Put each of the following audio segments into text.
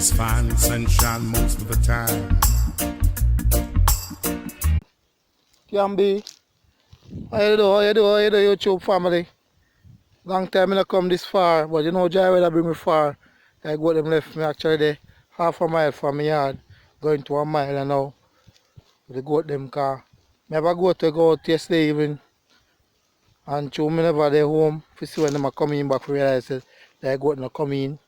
always find sunshine most of the time. Yambi, how you do? How you do? How you do, YouTube family? Long time I not come this far, but you know, dry weather bring me far. I got them left me actually there, half a mile from my yard, going to a mile and now. They got them car. Me ever go out yesterday evening, and two me never there home. To see when them are coming back, to realize that I got not come in.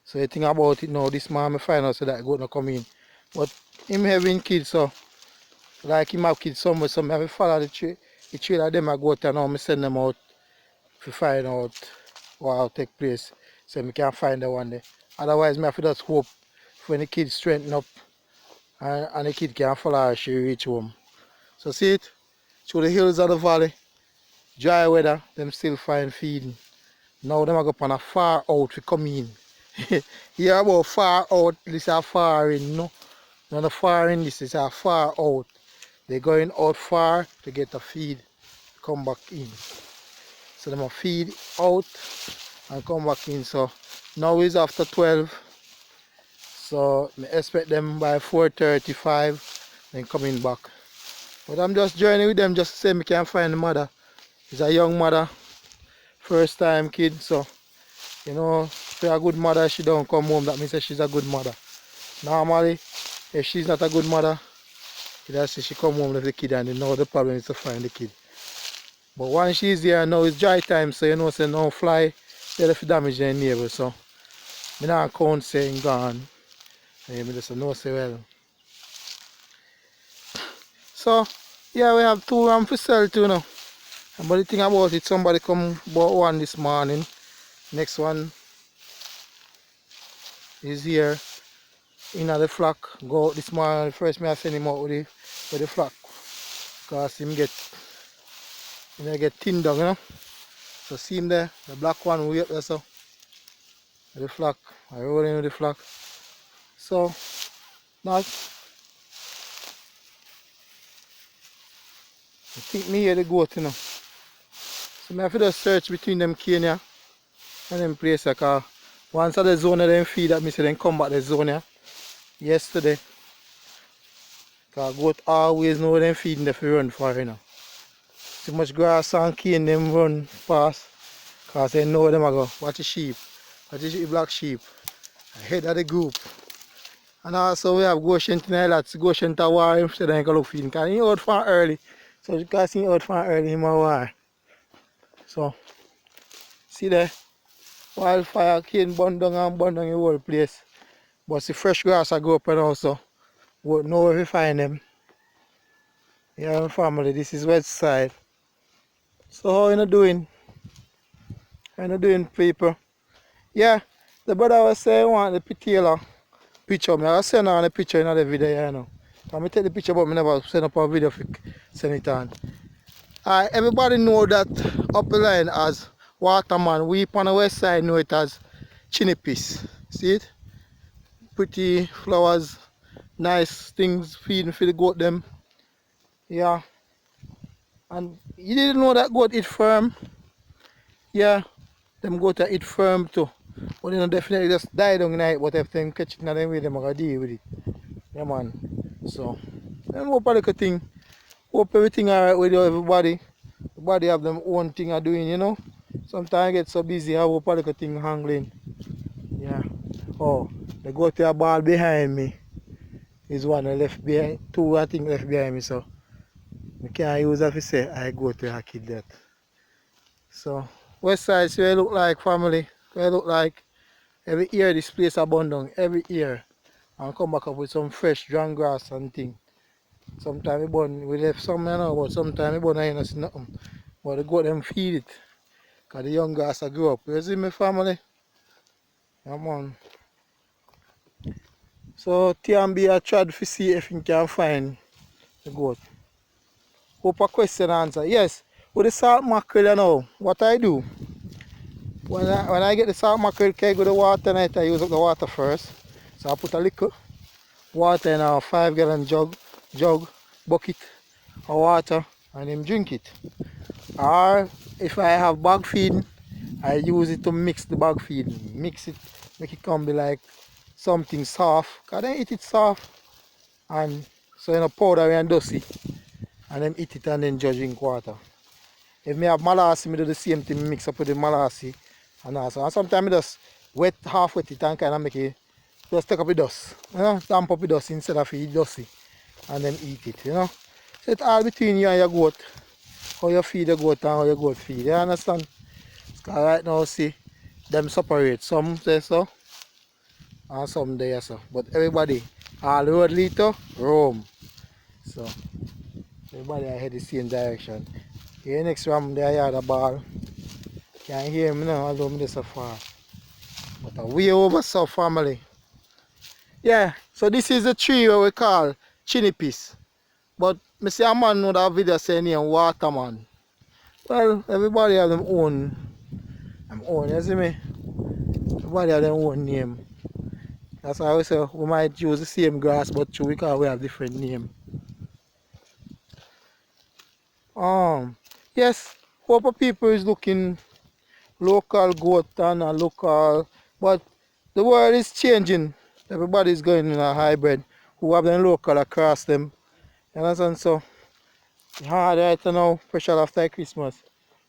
So you think about it now, this man I find out so that I got not come in. But him having kids, so like him have kids somewhere, so I have to follow the trail of them I go out and now I send them out to find out what will take place. So I can find the one there. Otherwise I have to just hope when the kids strengthen up and the kid can follow her, she reach home. So see it? Through the hills of the valley, dry weather, them still find feeding. Now them are go on a far out to come in. Here about far out, this is far in, no? Not a far in, this is a far out. They're going out far to get a feed, come back in. So them a feed out and come back in. So now it's after 12. So I expect them by 4:35 then coming back. But I'm just journeying with them just to say I can find the mother. It's a young mother, first time kid, so you know, if you're a good mother, she don't come home, that means that she's a good mother. Normally, if she's not a good mother, she come home with the kid and you know the problem is to find the kid. But once she's here, now it's dry time, so you know, say no fly, they'll have to damage their neighbor, so I don't count saying gone. I just know say well. So, yeah, we have 2 rams for sale too now. But the thing about it, somebody come bought one this morning. Next one is here in the flock. Go out this morning. First, I send him out with the flock. Because him get thinned down, you know. So see him there, the black one way up there, so with the flock. I roll in with the flock. So now I think me here the goat, you know. So I have to just search between them Kenya and them place, because once at the zone of them feed that, me say then come back the zone here yesterday. Because goat always know them feeding they run for, you know. Too much grass and cane them run fast, because they know them I go watch the sheep, watch the black sheep, ahead of the group. And also we have Goshen tonight, that's Goshen to war instead of look feeding, because he out from early. So you can see out from early him a war. So see there, wildfire cane burn down and burn down the whole place. But the fresh grass I grow up and also won't know where we find them. Yeah, family, this is Westside. So how you doing? How you doing, people? Yeah, the brother was saying he want the particular picture. I was sending on the picture in the video, you know. I take the picture but I never send up a video for send it on. Everybody know that up the line as Waterman. We on the west side know it as chinipis. See it? Pretty flowers, nice things feeding for the goat them. Yeah. And you didn't know that goat eat firm? Yeah. Them goat eat firm too. But you know definitely just die down night, but if them catch it in them way, them are gonna deal with it. Yeah man. So them hope a little thing. Hope everything alright with you, everybody. Everybody have them own thing are doing, you know. Sometimes I get so busy, I hope a little thing handling. Yeah. Oh, the goat a ball behind me. Is one left behind, 2 I think left behind me, so I can't use that to say I go to a kid that. So Westside, see what it look like, family. What it look like. Every year this place abundant, every year. And come back up with some fresh dry grass and thing. Sometimes we left some now, but sometimes we burn ain't see nothing. But they go them feed it. Because the young grass grow up. You see me, family? Yeah man. So TMB I tried to see if you can find the goat. Hope a question answer. Yes, with the salt mackerel you know, what I do, when I get the salt mackerel, I go to the water night, I use up the water first. So I put a little water in a 5-gallon jug, bucket of water and then drink it. Or if I have bag feeding, I use it to mix the bag feeding. Mix it, make it come be like something soft, because they eat it soft, and so you know powder and dusty, and them eat it and then just drink water. If me have molasses, me do the same thing, mix up with the molasses and also. And sometimes I just half wet it and kind of make it, just take up the dust, you know, damp up the dust instead of eat dusty, and then eat it, you know. So it's all between you and your goat, how you feed the goat and how your goat feed, you understand? Because right now, see, them separate, some say so, and some there so. But everybody, all road lead to Rome. So, everybody I head the same direction. Here next ram there, I had a ball. Can't hear me now, although I'm so far. But way over so family. Yeah, so this is the tree where we call chinipis. But I see a man know that video saying here waterman. Well, everybody have their own, you see me? Everybody have their own name. That's why I say we might use the same grass, but true because we have different name. Yes, hope people is looking local goat and a local, but the world is changing. Everybody is going in a hybrid. Who have them local across them. You understand? So it's hard right now, especially after Christmas.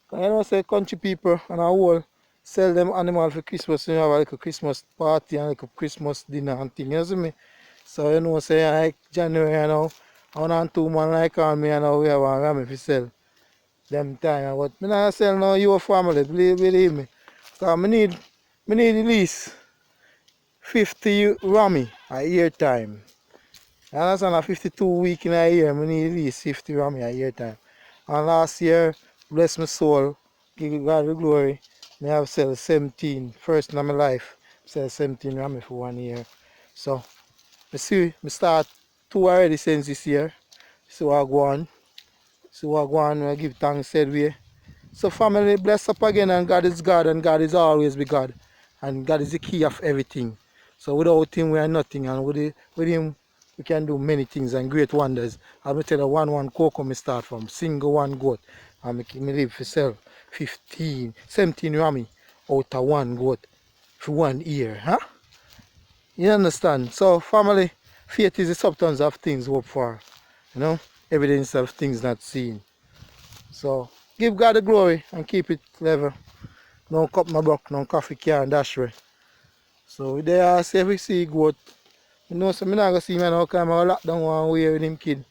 Cause you know say country people and a whole sell them animal for Christmas, you know, have like a Christmas party and like a Christmas dinner and thing, you see me? So you know say like January you know, 1 and 2 man like on me and now we have a ram if sell them time. But me not sell no your family, believe me. Cause me need at least 50 rammy a year time. You understand? A 52 week in a year, I need at least 50 rammy a year time. And last year, bless my soul, give God the glory, I have sell 17, first in my life, sell 17 rammy for 1 year. So, I see, I start 2 already since this year. So I go on. So I go on, I give thanks said way. So family, bless up again, and God is God, and God is always be God. And God is the key of everything. So without him we are nothing, and with him we can do many things and great wonders. I will tell you one cocoa me start from, single one goat. And me live for sell 15, 17 rammy out of one goat for 1 year. Huh? You understand? So family, faith is the substance of things hoped for. You know, evidence of things not seen. So give God the glory and keep it level. No cup no broke, no coffee can dash way. So we there say if we see goat, you know so I'm not gonna see me now because I'm gonna lock down one way with him kid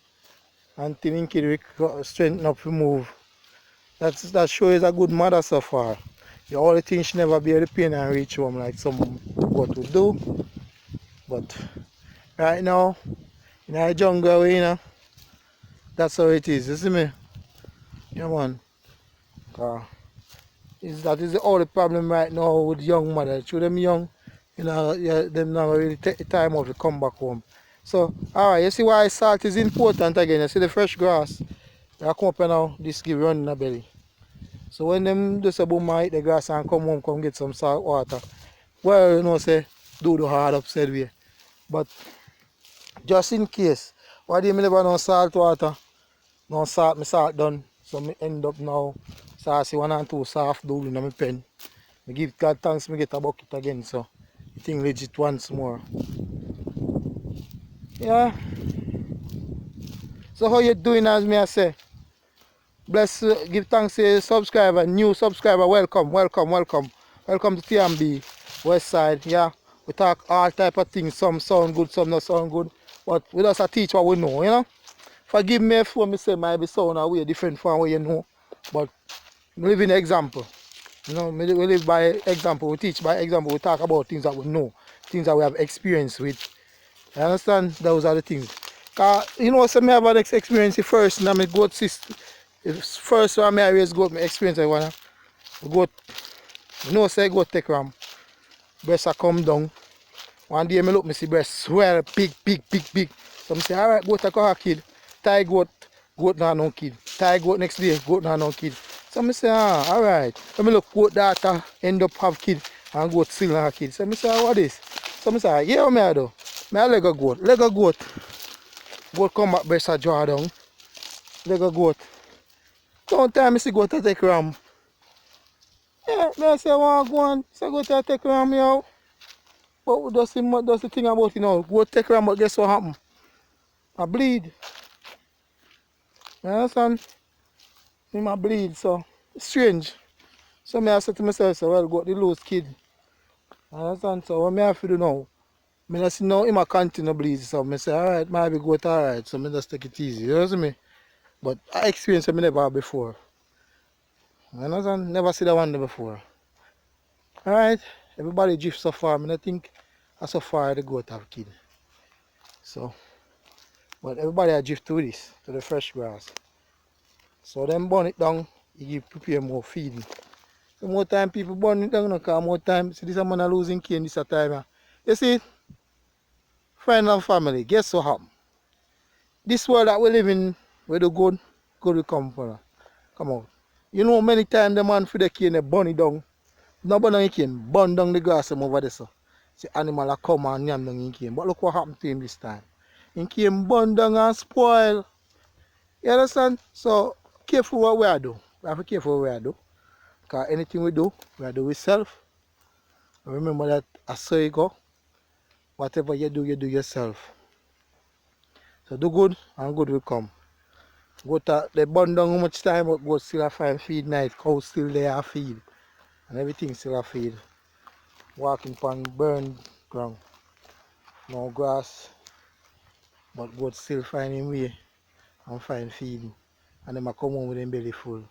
until him kid strengthen up to move. That shows a good mother so far. The only thing she never bear the pain and reach home like some goat would do. But right now, in the jungle you know, that's how it is, you see me? Yeah man. That is the only problem right now with young mothers. Show them young, you know, yeah, them not really take the time out to come back home. So, alright, you see why salt is important again. You see the fresh grass, they come up now, this give run in the belly. So when them just a boom eat the grass and come home, come get some salt water. Well, you know, say, do the hard upside way. But just in case, why do you never know salt water? No salt, my salt done. So me end up now, so I see 1 and 2 soft doodle in my pen. I give God thanks me get a bucket again, so I think legit once more. Yeah. So how you doing as me I say? Bless, give thanks to your subscriber, new subscriber, welcome, welcome, welcome. Welcome to TMB, Westside, yeah. We talk all type of things, some sound good, some not sound good. But we just teach what we know, you know. Forgive me if I say might be sound a way different from what you know. But we live in example. You know, we live by example, we teach by example, we talk about things that we know, things that we have experience with. You understand? Those are the things. Cause you know, so me have an experience first, and my goat system. First time I raise goat, my experience I wanna goat. You know, say goat take ram. Breast a come down. One day I look, me see breast swell, big, big, big, big. So I say, alright, goat a car kid. Tie goat, goat now no kid. Tie goat next day, goat now no kid. So I say, alright. So I look, goat daughter end up have kid and goat still have kid. So I say, what is? So I say, yeah, what I do? I leg a goat. Leg a goat. Goat come back breast a draw down. Leg a goat. Don't time I see goat to take ram. Yeah, I say, I want to go on. So goat to take ram, yo. But does the thing about go take around, but guess what happen? I bleed. You understand? Him a bleed, so it's strange. So I said to myself, so well, got the loose kid. You understand? So what I have to do now? I just see now him a continue bleed, so I say, alright, maybe go it alright, so I just take it easy. You know what I mean? But I experienced it never before. You understand? Never see that one before. Alright, everybody drift so far. I think so far the goat have kid. So, but everybody a drift to this, to the fresh grass. So them burn it down, you prepare more feeding. So more time people burn it down, because more time, see this a man a losing cane this a time. You see, friend and family, guess what happen? This world that we live in, where the good will come from. Come out. You know many times the man for the cane they burn it down. No burn down the cane, burn down the grass them over there. So. See animal a come and yam down in cane. But look what happened to him this time. In cane burn down and spoil. You understand? So careful what we are do. We have to be careful what we are do. Because anything we do ourselves. Remember that I say you go. Whatever you do yourself. So do good and good will come. Goat they burn down how much time, but goat still have find feed night, cows still there a feed. And everything still a feed. Walking upon burned ground. No grass. But goat still find him way and find feeding. And them a come home with them belly full.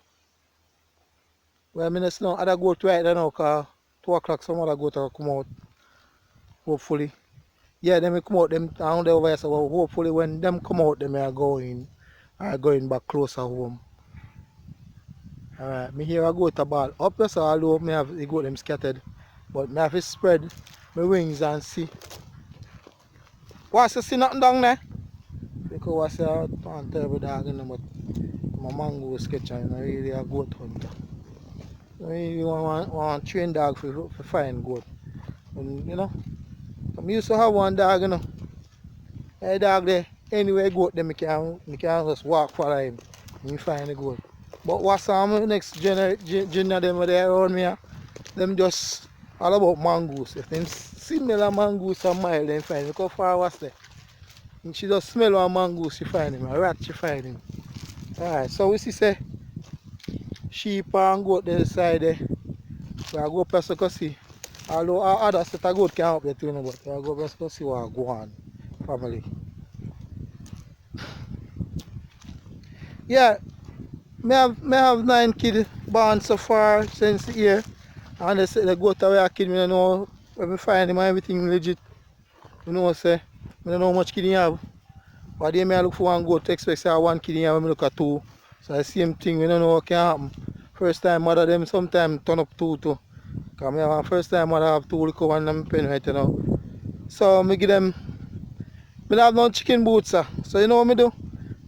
Well, I mean, there's no other goat right now, because 2 o'clock some other goat will come out. Hopefully. Yeah, them will come out them down there over here, so hopefully when them come out, them are going back closer home. Alright, me hear a goat a ball up there, so although me have the goat them scattered. But me have to spread my wings and see. What's you see nothing down there? Because what's a terrible dog in but my mango sketcher and I really a goat hunter. I really want to train dog for find goat. And you know, I used to have one dog, you know. A dog there, anywhere goat them I can just walk for him and find the goat. But what's some next junior them there around me, them just all about mangoes. If them similar mangoes a mile, then find look how far was there. And she just smell one mangoes, she find him, a rat she find him. Alright, so we see say sheep and goat the side there. We are go plus to see. Although our other set of goat can help there too, but we are go plus to see what go on family. Yeah, me have 9 kids born so far since the year. And they say the goat away a kid, me don't know when we find him and everything legit. You know say, I don't know how much kid he have. But then I look for one goat, expect say 1 kid he have, I look at 2. So the same thing, we don't know what can happen. First time mother them sometimes turn up 2 too. Because I have first time mother have 2 look one them pen right now. So I give them, I don't have no chicken boots, sir. So you know what I do?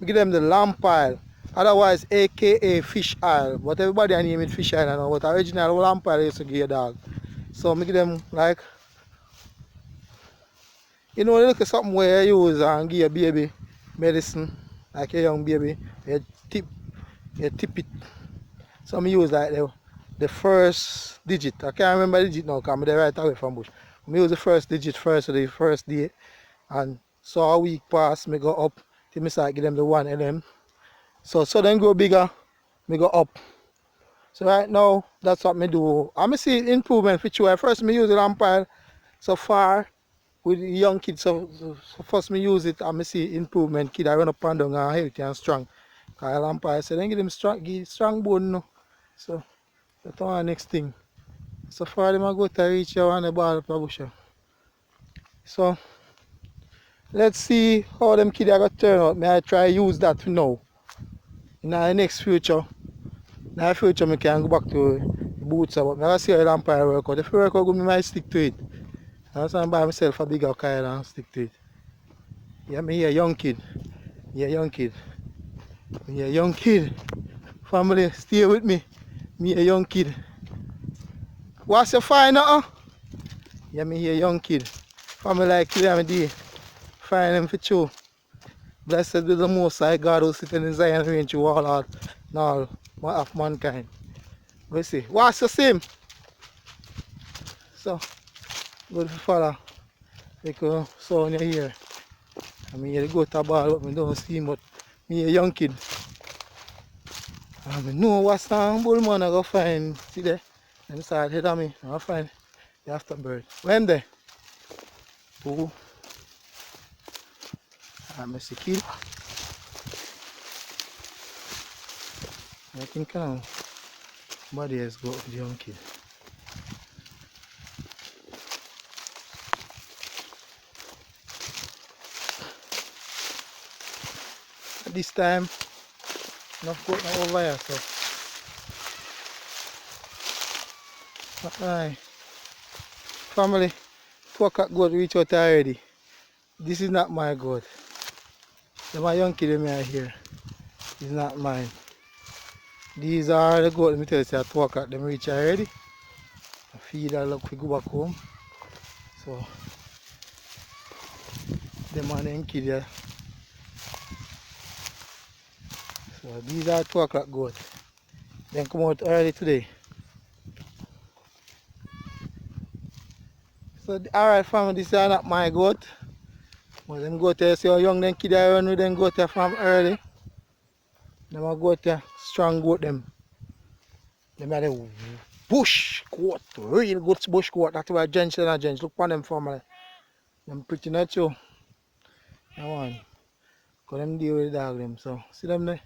I give them the lamb pile. Otherwise aka fish oil. But everybody I name it fish oil now. But original lamb pile I used to give a dog. So I give them like, you know, look at something where you use and give a baby medicine, like a young baby, you tip it. So I use like the first digit. I can't remember the digit now because I'm there right away from bush. I use the first digit first of the first day. And so a week pass, I go up till I start give them the 1 LM. So then grow bigger, I go up. So right now, that's what I do. I see improvement for sure. First I use the lamp pile so far. With the young kids, so first me use it and I see improvement. Kid I run up and down and healthy and strong. Because Lampard said then give them strong bone now. So that's our next thing. So far them I go to reach here on the ball up the bush. So let's see how them kids are going to turn out. May I try use that for now. In the next future. In the future I can go back to the boots, but I see how Lampard work out. If it work out good, I might stick to it. I was buy myself a bigger car and stick to it. Yeah, me a young kid. Yeah, young kid. Me a young kid. Family, stay with me. Me a young kid. What's your fine now? Yeah, me a young kid. Family like you and me find them for true. Blessed be the Most High God who sits in the Zion range to all out and all of mankind. We see. What's the same? So, good for father. Like sound you hear. I mean, you go to a ball, but I don't see him, but me a young kid. I know what song bullman I go find. See there? Them start head on me. I find the afterbird. When there? Oh, I'm a kid. I think somebody has got the young kid. At this time, enough goat now over here, so. Aye. Family, 2 o'clock goat reach out already. This is not my goat. Them are young kid them are here. It's not mine. These are the goat, let me tell you, at 2 o'clock them reach already. I feed her look we go back home. So them are them kid here. So these are 2 o'clock goat. Then come out early today. So alright family, this is not my goat. But them goat there, see how young them kid are run with them goat there from early. Them are goat there, strong goat them. Them are the bush goat, real good bush goat. That's why Jench and Jench. Look on them family. Them pretty natural. That one. Cause them deal with the dog them. So see them there?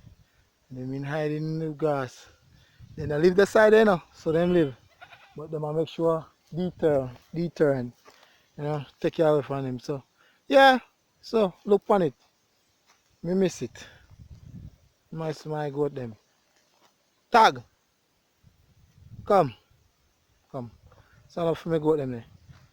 Them been hiding in the grass. Then they live the side there now. So them live. But them make sure deter, you know, take care away from them. So yeah. So look on it. Me miss it. My goat them. Tag. Come. Come. So enough for me goat them there.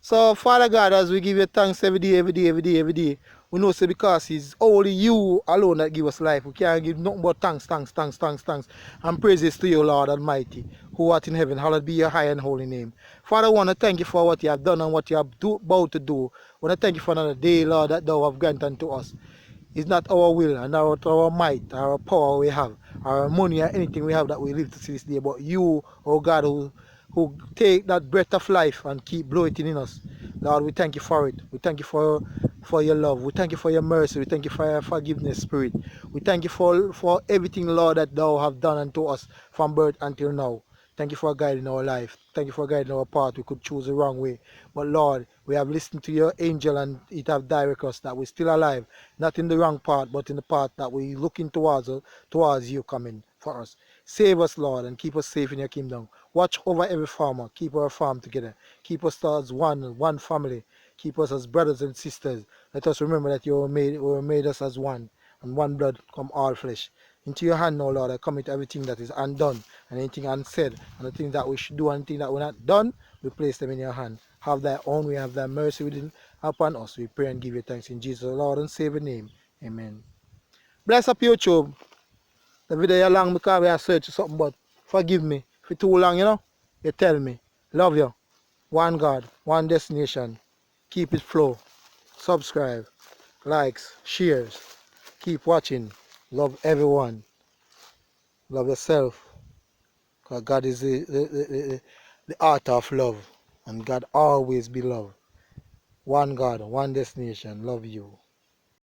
So Father God, as we give you thanks every day, we know say because it's only you alone that give us life. We can't give nothing but thanks, and praises to you, Lord Almighty, who art in heaven. Hallowed be your high and holy name. Father, I want to thank you for what you have done and what you have about to do. I want to thank you for another day, Lord, that thou have granted unto us. It's not our will and not our might, our power we have, our money or anything we have that we live to see this day, but you, oh God, who take that breath of life and keep blowing it in us. Lord, we thank you for it. We thank you for your love. We thank you for your mercy. We thank you for your forgiveness, Spirit. We thank you for everything, Lord, that thou have done unto us from birth until now. Thank you for guiding our life. Thank you for guiding our path. We could choose the wrong way. But Lord, we have listened to your angel and it have directed us that we're still alive. Not in the wrong path, but in the path that we're looking towards you coming for us. Save us, Lord, and keep us safe in your kingdom. Watch over every farmer. Keep our farm together. Keep us as one family. Keep us as brothers and sisters. Let us remember that you were made us as one, and one blood come all flesh. Into your hand now, Lord, I commit everything that is undone and anything unsaid, and the things that we should do and things that we're not done, we place them in your hand. Have thy own way, have thy mercy within upon us. We pray and give you thanks in Jesus, Lord and Savior name. Amen. Bless up YouTube. The video is long because we are searching something, but forgive me. For too long, you know, you tell me. Love you. One God, one destination. Keep it flow. Subscribe, likes, shares. Keep watching. Love everyone. Love yourself. Because God is the art of love. And God always be love. One God, one destination. Love you.